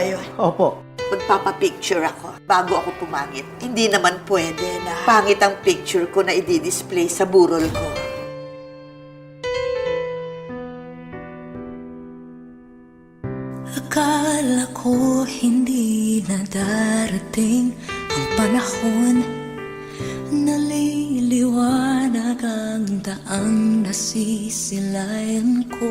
yun? Opo. Magpapapicture ako bago ako pumangit. Hindi naman pwede na pangit ang picture ko na i-display sa burol ko. Akala ko hindi na darating ang panahon, naliliwanag ang daang nasisilayan ko.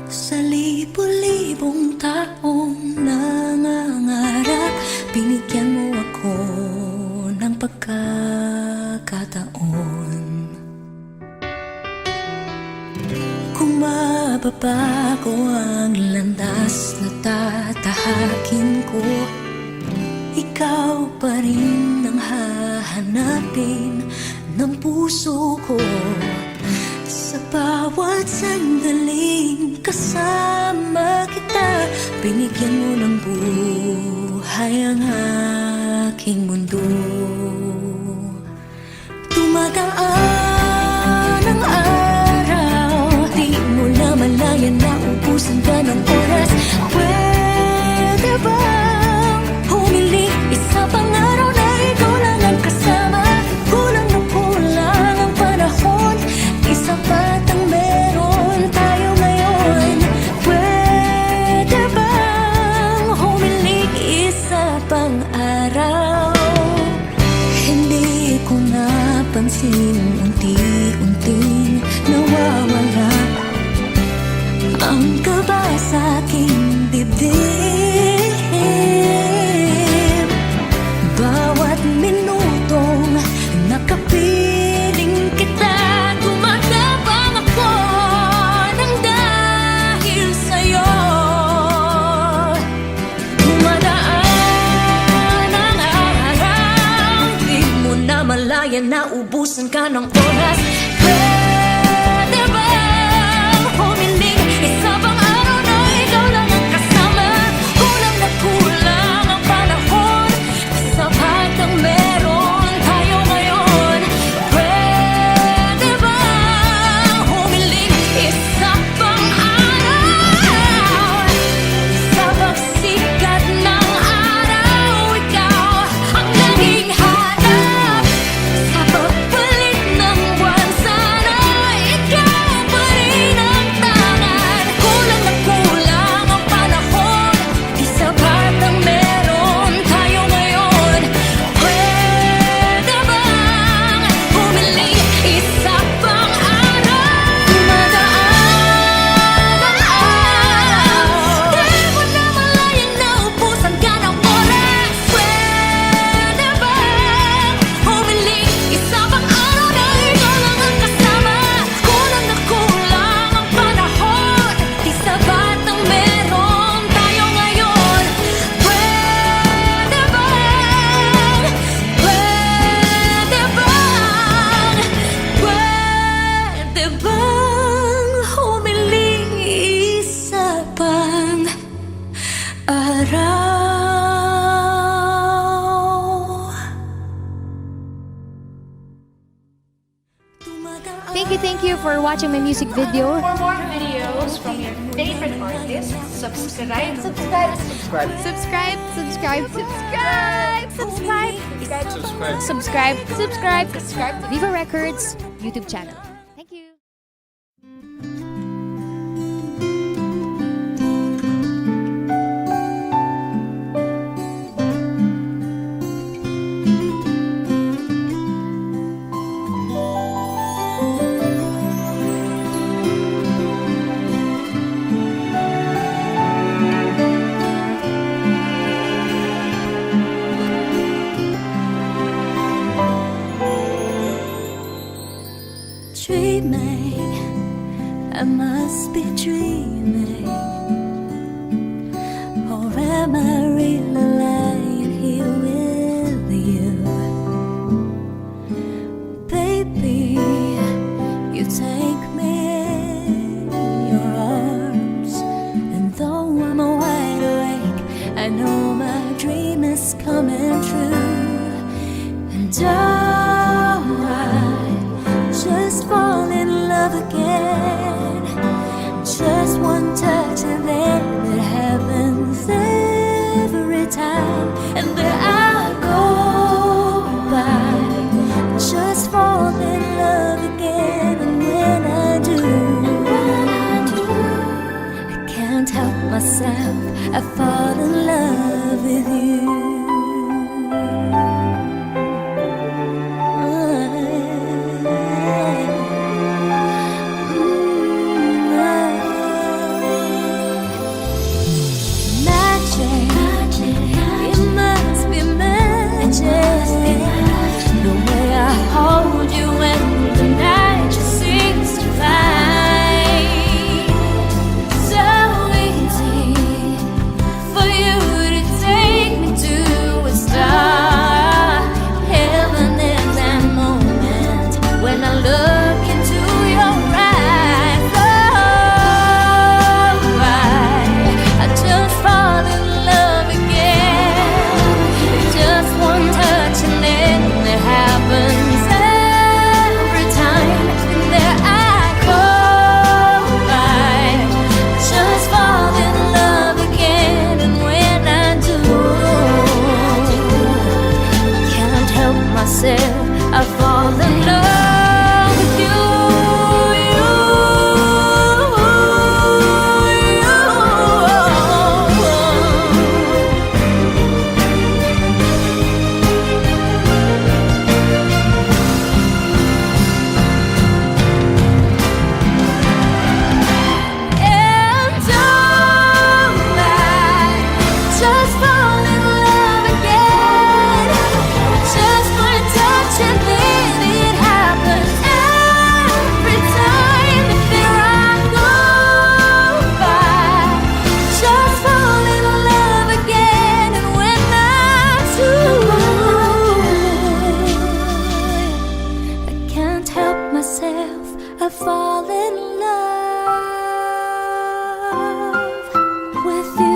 Sa libo-libong taong nangangarap, binigyan mo ako ng pagkakataon. Kung mababago ang landas na tatahakin ko, ikaw pa rin ang hahanapin ng puso ko. Sa bawat sandaling kasama kita, binigyan mo ng buhay ang aking mundo. Dumadaan ang araw, di mo na malayan na ubusan ka ng oras. Pwede bang humiling isa pang araw na ikaw lang ang kasama? Kulang na kulang ang panahon, sapat ang meron tayo ngayon. Pwede bang humiling isa pang araw? Hindi ko napansin, unti-unting nawawala ang kaba sa aking dibdib. Bawat minutong nakapiling kita, malayan na ubusan ka ng oras. Pwede bang humiling isa pang araw na ikaw lang ang kasama? Kulang na kulang ang panahon, sapat ang meron tayo ngayon. Pwede bang humiling isa pang araw? Sa pagsikat ng araw, ikaw ang naging hanap. Sa pagpalit ng buwan, sana ikaw pa rin ang tangan. Kulang na kulang ang panahon, di sapat ang meron tayo ngayon. Pwede bang humiling isa pang araw? Dumadaan ang araw, di mo na malayan na ubusan ka ng oras. Pwede bang humiling isa pang araw na ikaw lang ang kasama? Kulang na kulang ang panahon, di sapat ang meron tayo ngayon. Pwede bang humiling isa pang araw? Thank you for watching my music video. For more videos from your favorite artists, subscribe. Subscribe, subscribe, subscribe to Viva Records YouTube channel. Thank you. Dreaming, I must be dreaming, or am I really lying here with you? Baby, you take me in your arms, and though I'm wide awake, I know my dream is coming true. And I just fall in love again. Just one touch and then it happens. I fall in love with you. Magic, it must be magic. The way I hold you and the night just seems to fly. So easy for you to take me to a star. Heaven in that moment when I look into your eyes. Oh, I just fall in love again. Just one touch and then it happens every time. And there I go by. Just fall in love again. And when I do, can't help myself. I fall in love with you. And oh, I just fall in love again. Just one touch and then it happens every time. There I go by. Just fall in love again. And when I do, I can't help myself. I fall in love with you.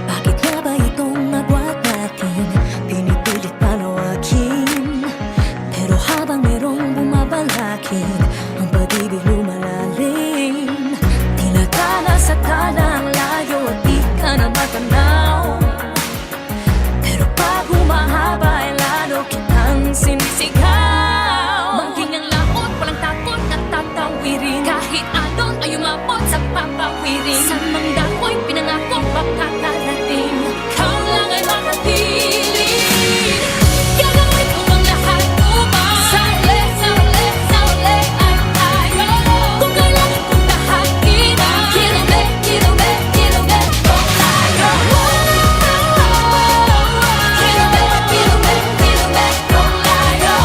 Bakit nga ba itong agwat natin? Pinipilit panawakin. Pero habang merong bumabalakin, ang pag-ibig lumalalim. Tinatala sa talang layo at di ka na matanaw. Pero pag humahaba ay lalo kitang sinisigaw. Bangking ang laot, walang takot at tatawirin. Kahit alon ay umabot sa papawirin. Sa mangdako'y pinangako makakarating. Ikaw lang ay makapiling. Gagawin ko ang lahat upang sa uli ay tayo. Kung kailangan kong tahakin ang kilomet kung tayo. Kilomet kung tayo. Kilomet kung tayo.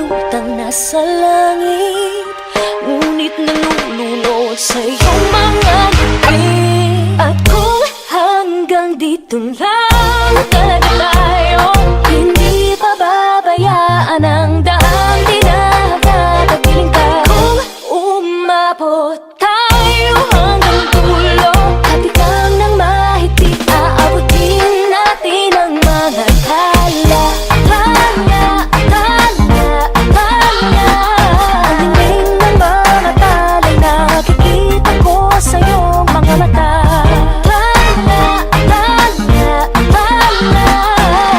nakalutang nasa langit, ngunit nalulunod sa iyong mga ngiti. At kung hanggang dito lang talaga tayo, hindi pababayaan ang daang tinatagpiling ka. Kung umabot tayo hanggang dulo, hatigang ng mahigpit, aabutin natin ang mga tala. Tala, tala, tala. Ang dingding ng mga tala'y nakikita ko sa iyong mga mata. Tala, tala, tala.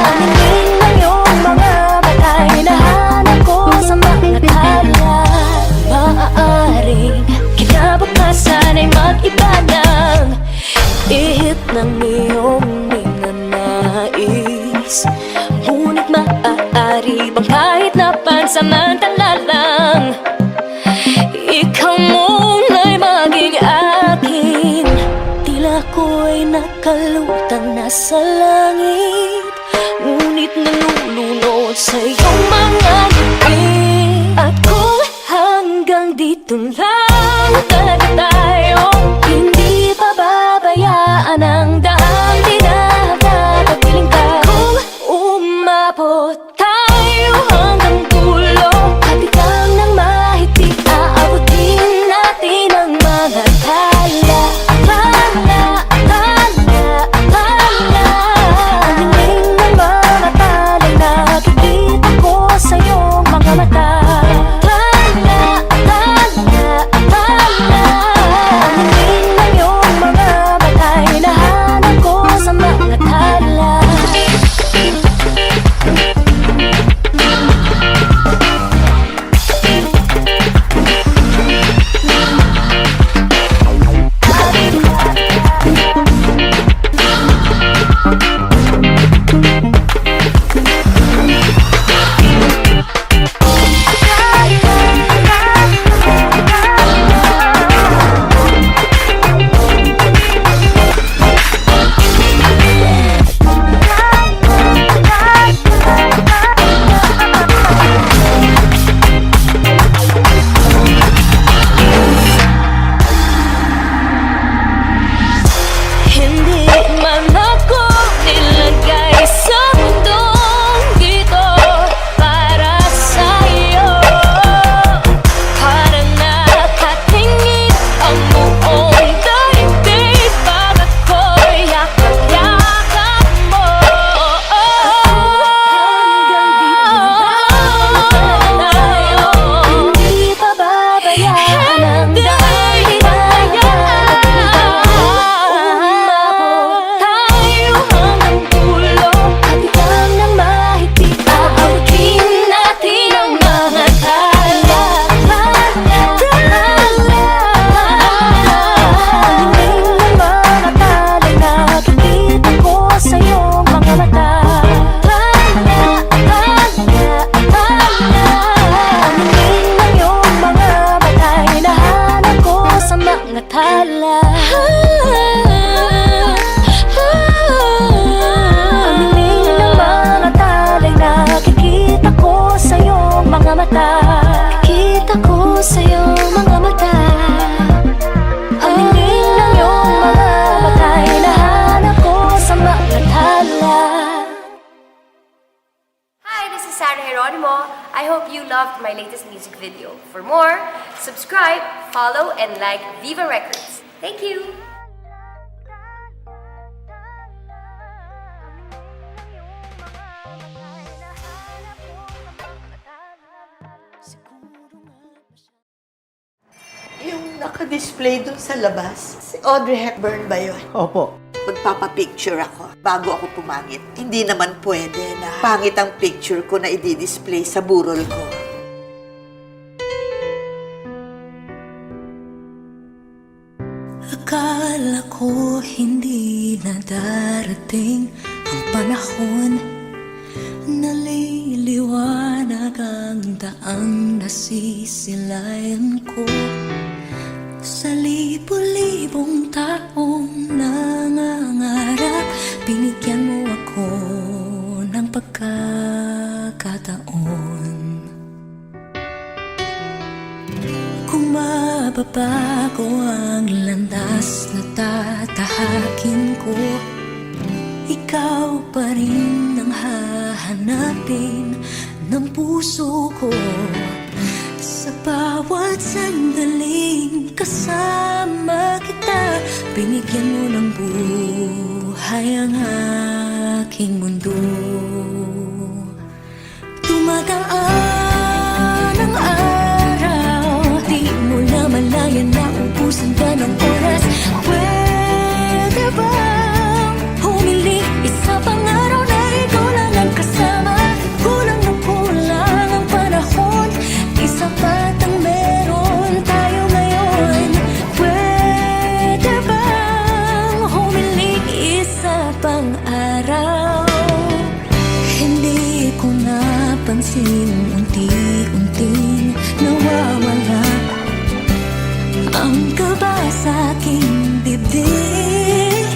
Ang dingding ng iyong mga mata'y hinahanap ko sa mga tala. Maaaring kinabukasan ay mag-iba ng ihip ng iyong ninanais, ngunit maaari bang kahit na pansamantala lang, ikaw muna'y maging akin? Tila ko'y nakalutang nasa langit, ngunit nalulunod sa iyong mga ngiti. At kung hanggang dito lang talaga tayo, hindi pababayaan ang daang tinatagpiling ka. Kung umabot tayo hanggang dulo, hatigang ng mahigpit, aabutin natin ang mga tala. Tala, tala, tala. Ang dingding ng mga tala'y nakikita ko sa iyong mga mata. Tala, tala, tala. Ang dingding ng iyong mga mata'y hinahanap ko sa mga tala. Hindi man ako nilagay sa mundong ito para sa'yo. Parang nakatingin ang buong daigdig pag ako'y yakap-yakap mo. Hanggang dito lang tayo, hindi pababayaan ang dahil umabot tayo hanggang dulo, hatigang ng mahigpit, aabutin natin ang mga tala. Tala, tala. Ang dingding ng mga tala'y nakikita ko sa iyong mga mata. Tala, tala, tala. Ang dingding ng iyong mga mata'y hinahanap ko sa mga tala. Ang dingding ng mga tala'y nakikita ko sa iyong mga mata. Nakikita ko sa iyong mga mata. Ang dingding ng iyong mga mata'y hinahanap ko sa mga tala. Hi, this is Sarah Geronimo. I hope you loved my latest music video. For more, subscribe, follow, and like Viva Records. Thank you! Yung naka-display dun sa labas, si Audrey Hepburn ba yun? Opo. Magpapapicture ako bago ako pumangit. Hindi naman pwede na pangit ang picture ko na i-display sa burol ko. Akala ko hindi na darating ang panahon, naliliwanag ang daang nasisilayan ko. Sa libo-libong taong nangangarap, binigyan mo ako ng pagkakataon. mababago ang landas na tatahakin ko. Ikaw pa rin ang hahanapin ng puso ko. Sa bawat sandaling kasama kita, binigyan mo ng buhay ang aking mundo. Tumagaan ang araw, di mo namalayan na ubusan ka ng oras. Pwede bang humiling isa pang araw na ikaw lang ang kasama? Kulang na kulang ang panahon, di sapat ang meron tayo ngayon. Pwede bang humiling isa pang araw? Hindi ko napansin, unti-unting nawawala ang kaba sa aking dibdib.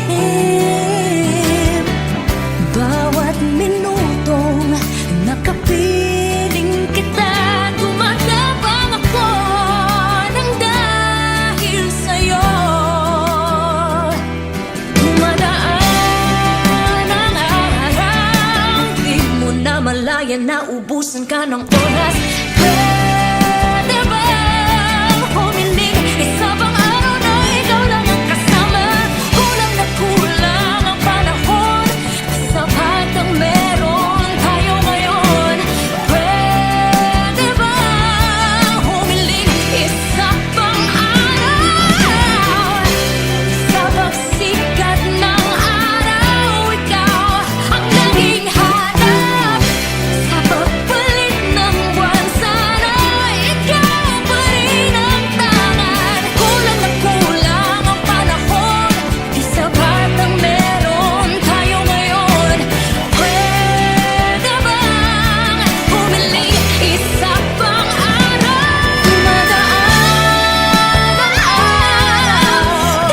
Bawat minutong nakapiling kita, gumagapang ako ng dahil sa'yo. Dumadaan ang araw, di mo na malaya na ubusan ka ng oras. Pwede bang humiling isa pang araw na ikaw lang ang kasama? Kulang na kulang ang panahon, sapat ang meron tayo ngayon. Pwede bang humiling isa pang araw? Sa pagsikat ng araw, ikaw ang naging hanap. Sa pagpalit ng buwan, sana ikaw pa rin ang tangan. Kulang na kulang ang panahon, di sapat ang meron tayo ngayon. Pwede bang humiling isa pang araw? Dumadaan ang araw,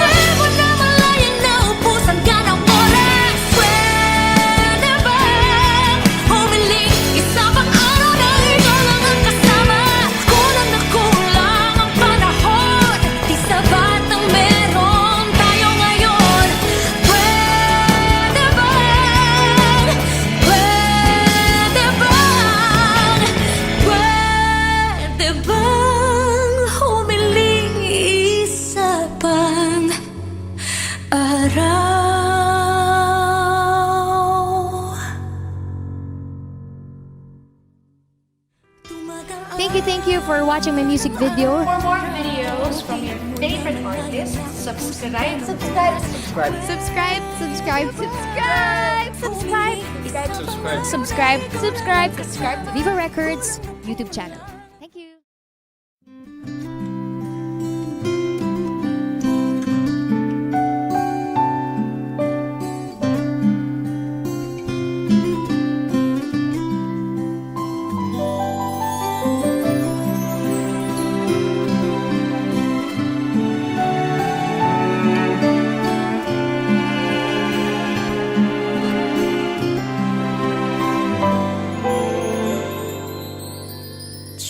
di mo na malayan na ubusan ka ng oras. Pwede bang humiling isa pang araw na ikaw lang ang kasama? Kulang na kulang ang panahon, di sapat ang meron tayo ngayon. Pwede bang, pwede bang humiling isa pang araw? Thank you for watching my music video. For more videos from your favorite artists, subscribe. Subscribe, subscribe, subscribe to Viva Records YouTube channel. Thank you.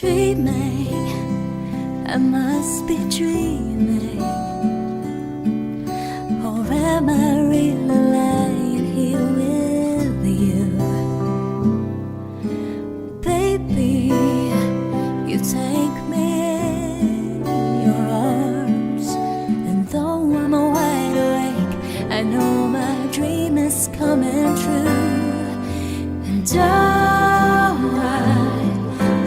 Dreaming, I must be dreaming, or am I really lying here with you? Baby, you take me in your arms, and though I'm wide awake, I know my dream is coming true. And I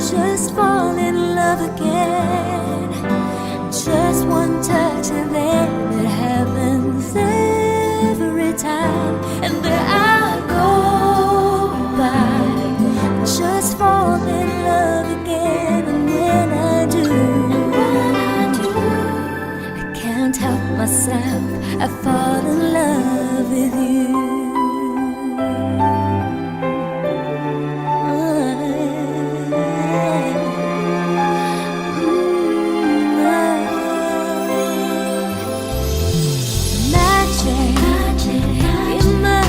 just fall in love again. Just one touch and then it happens every time. And there I go by, just fall in love again. And when I do, I can't help myself, I fall in love with you. Magic in my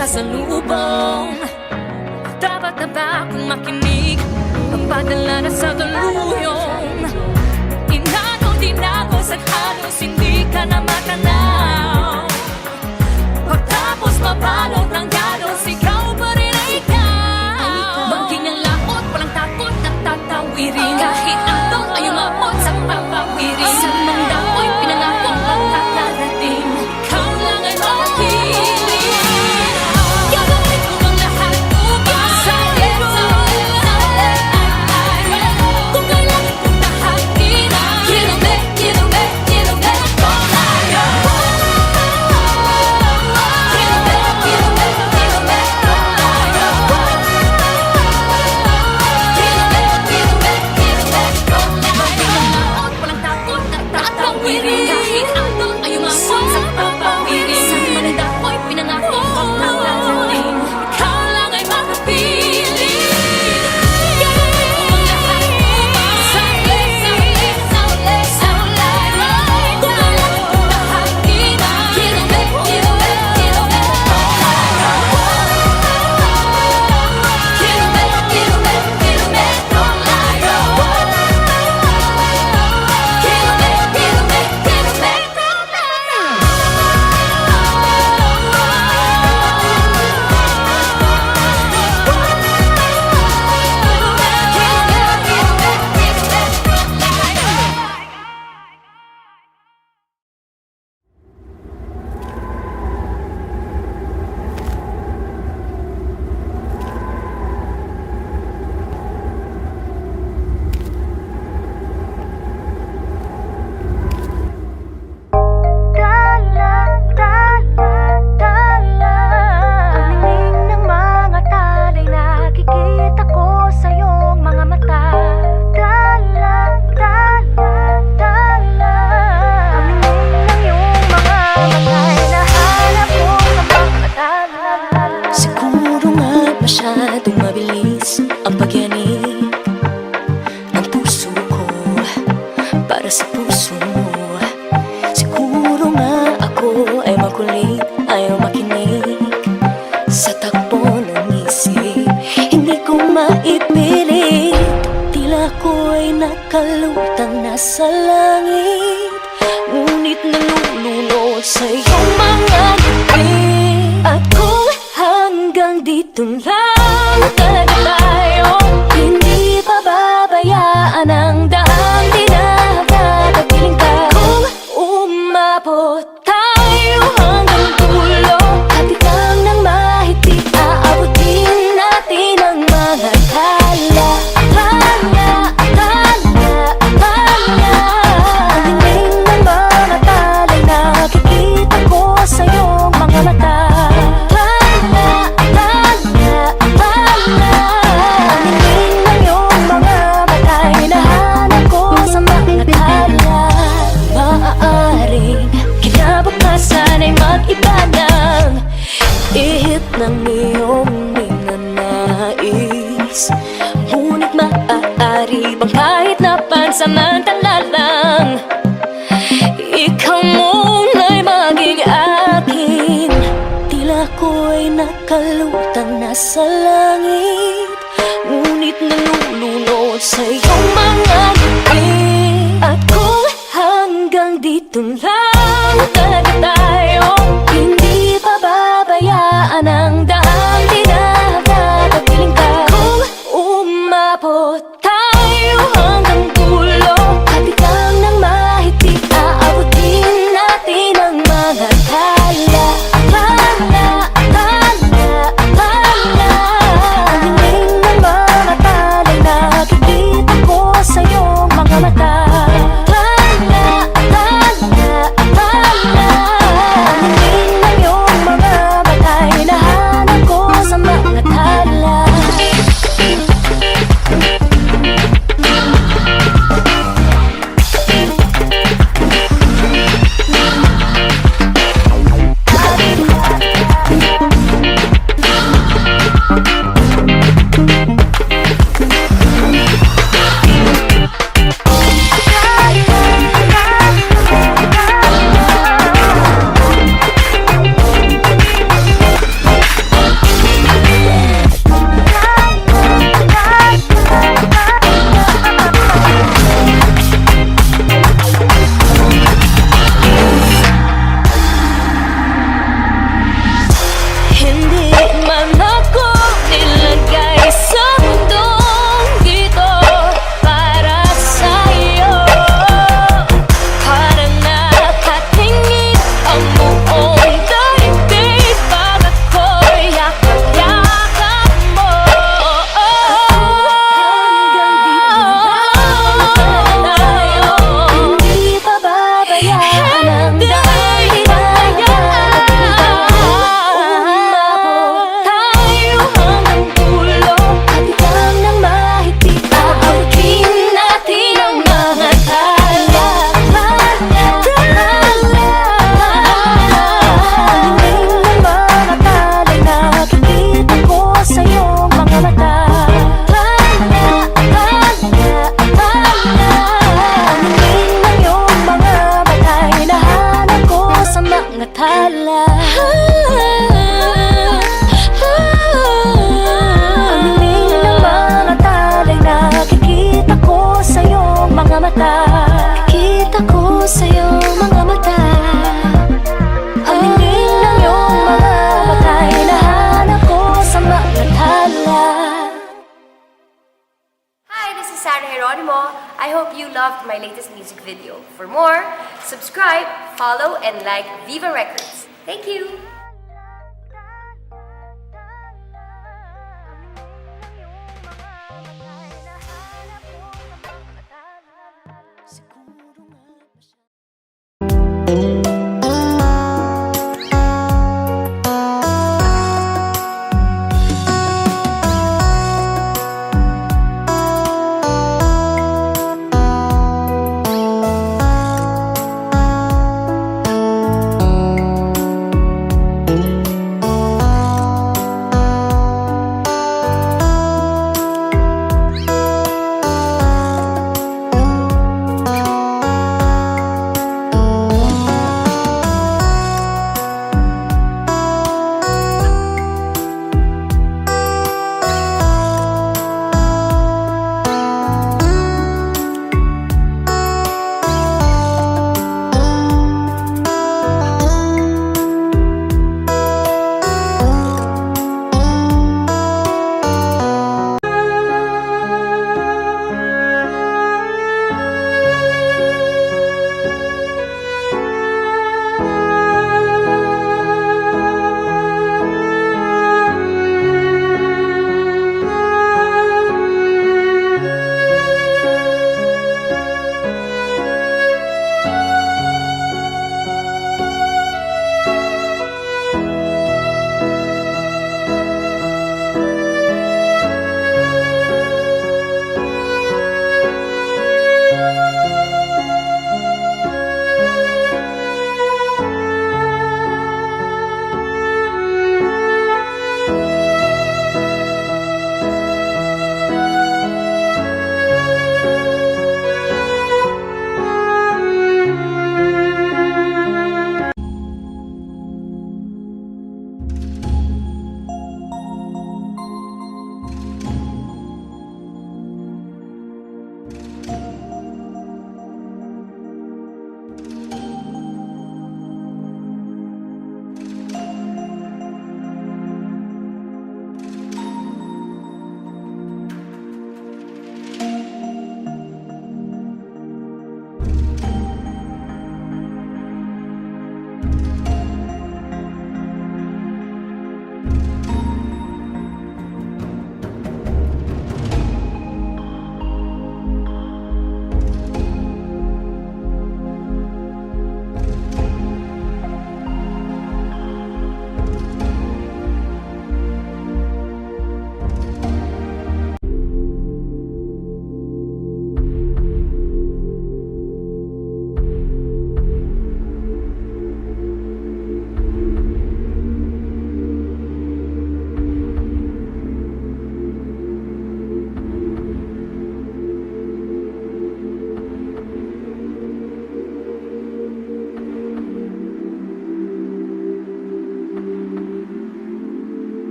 pasalubong. Dapat na ba akong makinig? Pagpadala na sa daluyong. Inagaw din ako sa halos hindi ka na matanaw. Pagtapos mabalot ng galos, ikaw pa rin ay ikaw. Bangking ang laot, walang takot at tatawirin. Kahit ano ay umabot sa papawirin. Sa mga ako'y pinangako ang kakarating. Ikaw lang ay makikinig. Gagawin ko ang lahat upang sa'yo. Kung kailangan kong tahakin ang kinume, kinume, kinume ko tayo. Kinume, kinume, kinume ko tayo. Kinume, kinume, kinume ko tayo. Walang takot at tatawirin. Kahit ano ay umabot sa papawirin. Sa mga ako'y pinangako ang kakarating. Ikaw lang ay makapili. Gagawin ko ang lahat upang sa'yo. Kung kailangan kong tahakin ang kinume, kinume, kinume ko tayo. Kinume, kinume, kinume ko tayo. Kinume, kinume, kinume ko Ang ling ng mga talay, nakikita ko sa iyong mga mata. Dala, dala, dala. Ang ling ng iyong mga matay, nahanap ko sa mga tala. Siguro nga masyadong mabilis ang pagyanig ng puso ko para sa puso mo. Siguro nga ako ay makulit, ayaw makinig sa takbo ng isip. Hindi ko maipilit, tila ko ay nakalutang nasa langit. Ngunit nalulunod sa iyong mga ngiti. At kung hanggang dito lang talaga tayo, hindi pababayaan ang daang dinagatapiling ka. Kung umabot tayo hanggang dulo, hati lang ng mahigpit, aabutin natin ang mga tala. Tala, tala, tala. Ang hiling ng mga talay, nakikita ko sa iyong mga mata. Tala, tala, tala. Ang hiling ng iyong mga matay, nahanap ko sa mga tala. Maaaring kinabukasan ay mag-iba ng ihip ng iyong ninanais. Ngunit maaari bang kahit na pansamantala lang, ikaw muna'y maging akin. Tila ko'y nakalutang nasa langit, ngunit nalulunod sa iyong mga ngiti. At kung hanggang dito lang talaga tayo, hindi pababayaan ang daang dinagatapiling ka. Kung umabot tayo hanggang dulo, hati lang ng mahigpit, aabutin natin ang mga tala. Tala, tala, tala. Ang hiling ng mga talay, nakikita ko sa iyong mga mata. Tala, tala, tala. you loved my latest music video. For more, subscribe, follow, and like Viva Records. Thank you!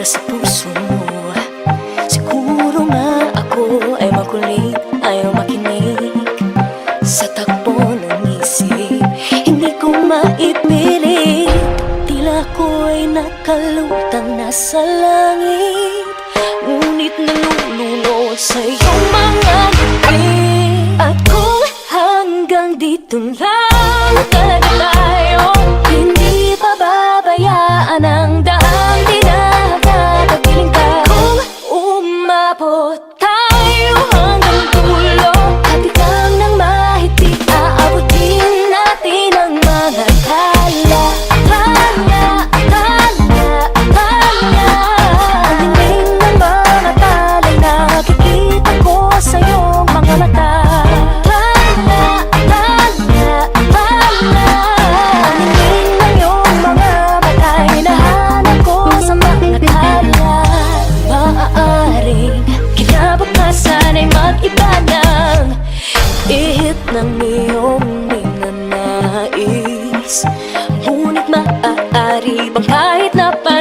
para sa puso mo. Siguro nga ako ay makulit, ayaw makinig sa takbo ng isip. Hindi ko maipilit, tila ko'y nakalutang nasa langit, ngunit nalulunod sa iyong mga ngiti. At kung hanggang dito lang talaga tayo, hindi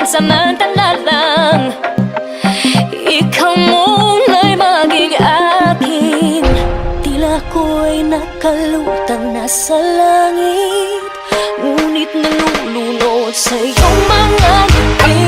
pansamantala lang. Ikaw muna'y maging akin. Tila ko'y nakalutang nasa langit, ngunit nalulunod sa iyong mga ngiti.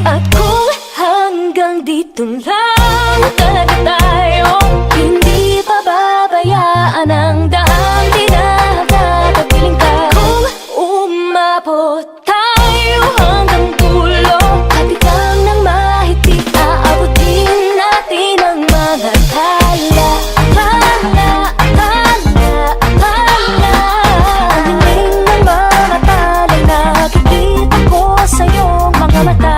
At kung hanggang dito lang talaga tayo, hindi pababayaan ang daang tinatatapiling ka. Kung umabot tayo hanggang dulo, kapitan ng mahigpit, aabutin natin ang mga tala. Tala, tala, tala. Ang hiling ng mga tala'y nakikita ko sa iyong mga mata.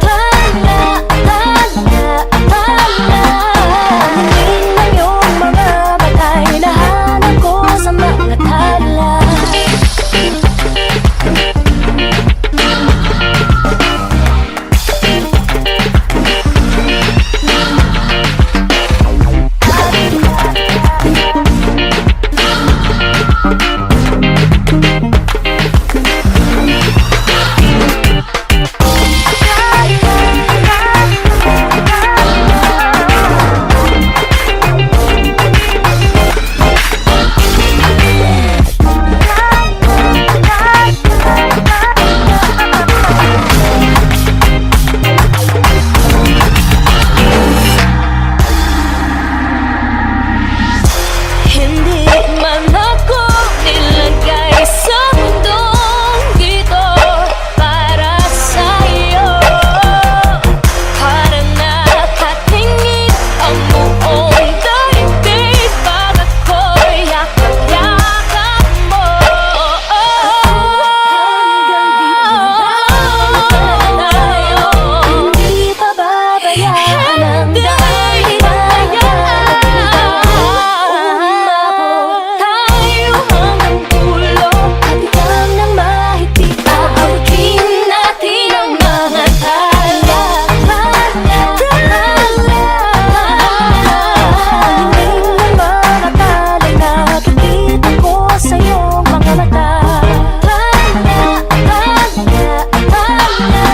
Tala, tala, tala. Ang hiling ng iyong mga mata'y nahanap ko sa mga tala. Hindi man ako nilagay sa mundong ito para sa'yo. Para nakatingin ang buong daigdig pag ako'y yakap-yakap mo. Hanggang dito tayo, hindi pababayaan ang dahil tayo hanggang dulo, kapitan ng mahigpit, aabutin natin ang mga tala. Tala, tala. Ang hiling ng mga tala'y nakikita ko sa iyong mga mata. Tala, tala, tala.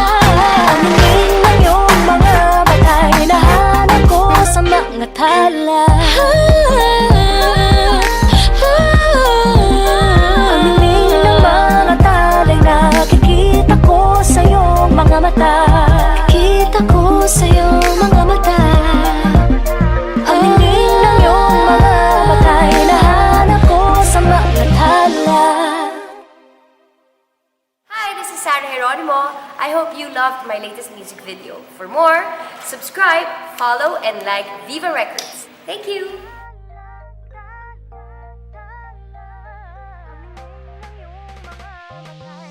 Ang hiling ng iyong mga mata'y nahanap ko sa mga tala. Ang hiling ng mga tala'y nakikita ko sa iyong mga mata. Nakikita ko sa iyong mga mata. Ang hiling ng iyong mga mata'y nahanap ko sa mga tala. Hi, this is Sarah Geronimo. I hope you loved my latest music video. For more, subscribe, follow, and like Viva Records. Thank you! Ang hiling ng iyong mga mata'y